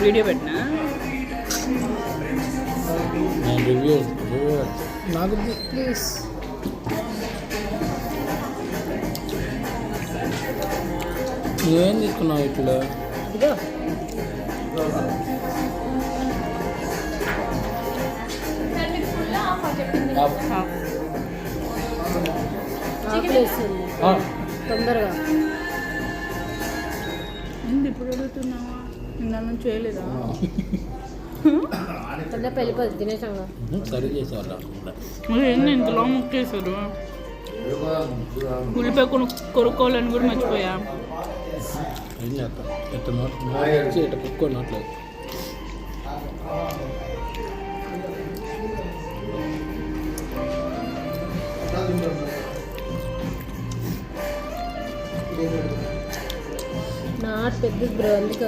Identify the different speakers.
Speaker 1: Video పెట్టినా
Speaker 2: review
Speaker 1: నాకు please.
Speaker 2: నువ్వేం తీసుకున్నావు ఇట్లా?
Speaker 1: ఇదో తొందరగా ఇప్పుడు అడుగుతున్నావా? నిన్న నుంచి చేయలేదా? పెళ్ళిపోదు తినేసాంగా.
Speaker 2: సరి చేసేవాళ్ళు
Speaker 1: ఏంది ఇంతలో ముక్కేశారు? ఉల్లిపాయ కొనుక్కోవాలని కూడా మర్చిపోయా.
Speaker 2: ఏం చేస్తాం? ఇట్ట నోట్లు వచ్చి ఇట్ట కుక్కో నోట్లు.
Speaker 1: నాట్ పెద్ద బ్రో అందుకే